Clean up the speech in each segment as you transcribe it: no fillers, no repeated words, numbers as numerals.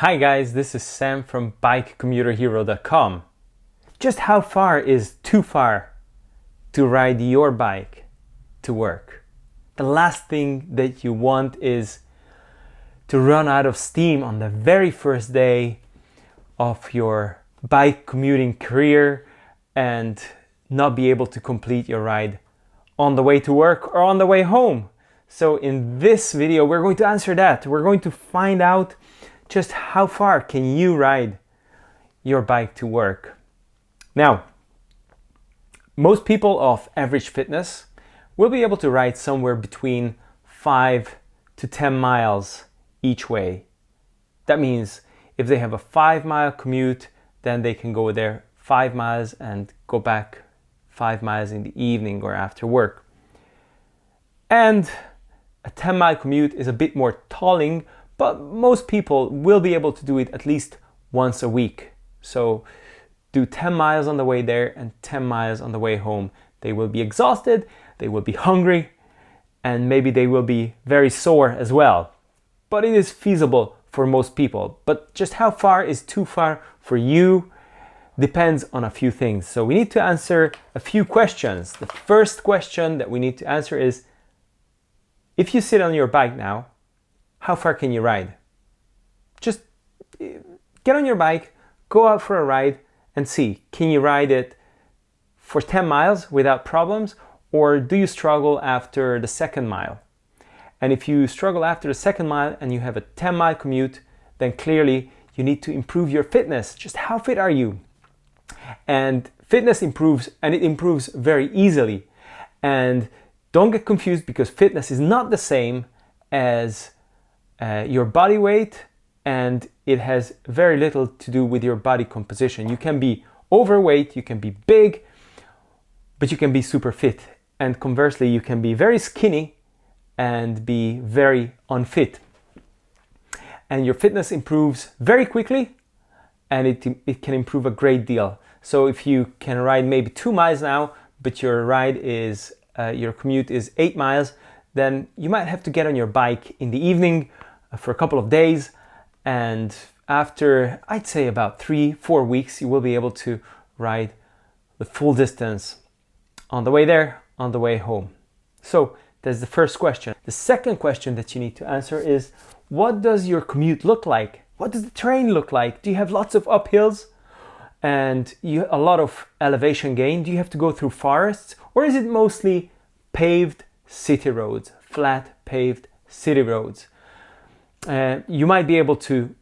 Hi guys, this is Sam from bikecommuterhero.com. Just how far is too far to ride your bike to work? The last thing that you want is to run out of steam on the very first day of your bike commuting career and not be able to complete your ride on the way to work or on the way home. So in this video, we're going to answer that. We're going to find out just how far can you ride your bike to work. Now, most people of average fitness will be able to ride somewhere between 5 to 10 miles each way. That means if they have a 5-mile commute, then they can go there 5 miles and go back 5 miles in the evening or after work. And a 10-mile commute is a bit more tolling, but most people will be able to do it at least once a week. So do 10 miles on the way there and 10 miles on the way home. They will be exhausted, they will be hungry, and maybe they will be very sore as well. But it is feasible for most people. But just how far is too far for you depends on a few things. So we need to answer a few questions. The first question that we need to answer is, if you sit on your bike now, how far can you ride? Just get on your bike, go out for a ride and see, can you ride it for 10 miles without problems, or do you struggle after the second mile? And if you struggle after the second mile and you have a 10-mile commute, then clearly you need to improve your fitness. Just how fit are you? And fitness improves, and it improves very easily. And don't get confused, because fitness is not the same as your body weight, and it has very little to do with your body composition. You can be overweight, you can be big, but you can be super fit. And conversely, you can be very skinny and be very unfit. And your fitness improves very quickly, and it can improve a great deal. So if you can ride maybe 2 miles now, but your commute is 8 miles, then you might have to get on your bike in the evening for a couple of days, and after, I'd say, about 3-4 weeks, you will be able to ride the full distance on the way there, on the way home. So that's the first question. The second question that you need to answer is, what does your commute look like? What does the terrain look like? Do you have lots of uphills and a lot of elevation gain? Do you have to go through forests, or is it mostly paved city roads, flat paved city roads? You might be able to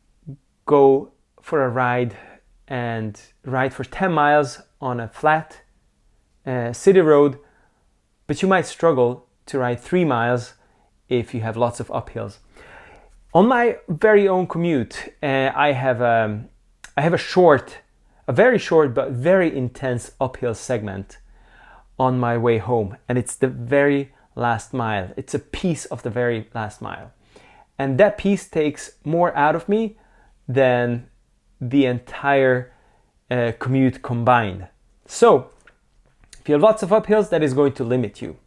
go for a ride and ride for 10 miles on a flat city road, but you might struggle to ride 3 miles if you have lots of uphills. On my very own commute, I have a very short but very intense uphill segment on my way home, and it's the very last mile. It's a piece of the very last mile. And that piece takes more out of me than the entire commute combined. So, if you have lots of uphills, that is going to limit you.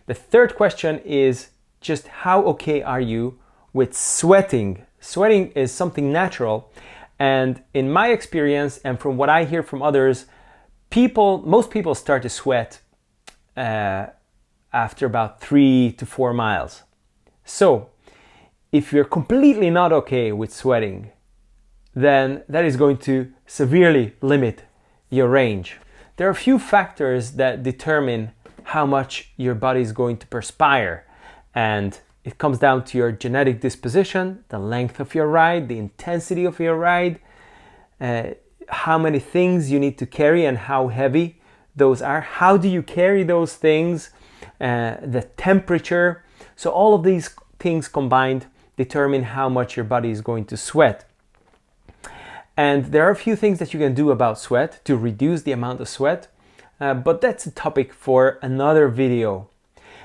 The third question is, just how okay are you with sweating? Sweating is something natural, and in my experience and from what I hear from others, most people start to sweat after about 3 to 4 miles. So, if you're completely not okay with sweating, then that is going to severely limit your range. There are a few factors that determine how much your body is going to perspire, and it comes down to your genetic disposition, the length of your ride, the intensity of your ride, how many things you need to carry and how heavy those are. How do you carry those things? The temperature. So all of these things combined determine how much your body is going to sweat. And there are a few things that you can do about sweat to reduce the amount of sweat, but that's a topic for another video.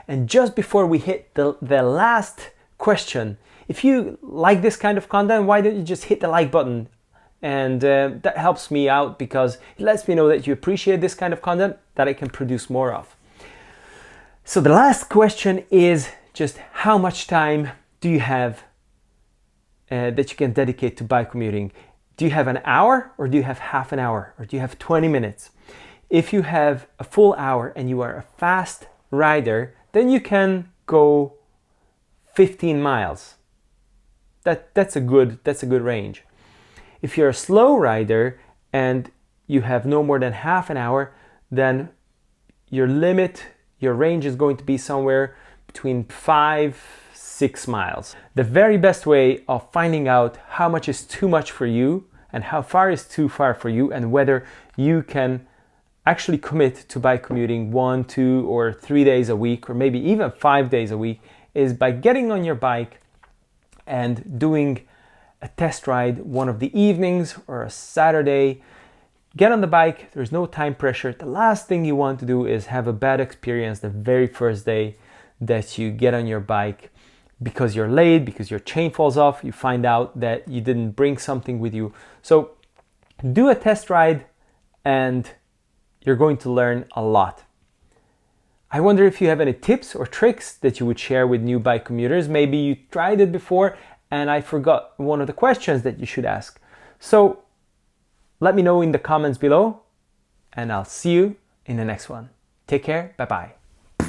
And just before we hit the last question, if you like this kind of content, why don't you just hit the like button? And that helps me out, because it lets me know that you appreciate this kind of content that I can produce more of. So the last question is just, how much time do you have that you can dedicate to bike commuting. Do you have an hour, or do you have half an hour, or do you have 20 minutes? If you have a full hour and you are a fast rider, then you can go 15 miles. That's a good range. If you're a slow rider and you have no more than half an hour, then your range is going to be somewhere between 5-6 miles. The very best way of finding out how much is too much for you and how far is too far for you, and whether you can actually commit to bike commuting 1, 2, or 3 days a week, or maybe even 5 days a week, is by getting on your bike and doing a test ride one of the evenings or a Saturday. Get on the bike, there's no time pressure. The last thing you want to do is have a bad experience the very first day that you get on your bike because you're late, because your chain falls off, you find out that you didn't bring something with you. So do a test ride and you're going to learn a lot. I wonder if you have any tips or tricks that you would share with new bike commuters. Maybe you tried it before and I forgot one of the questions that you should ask. So let me know in the comments below, and I'll see you in the next one. Take care, bye-bye.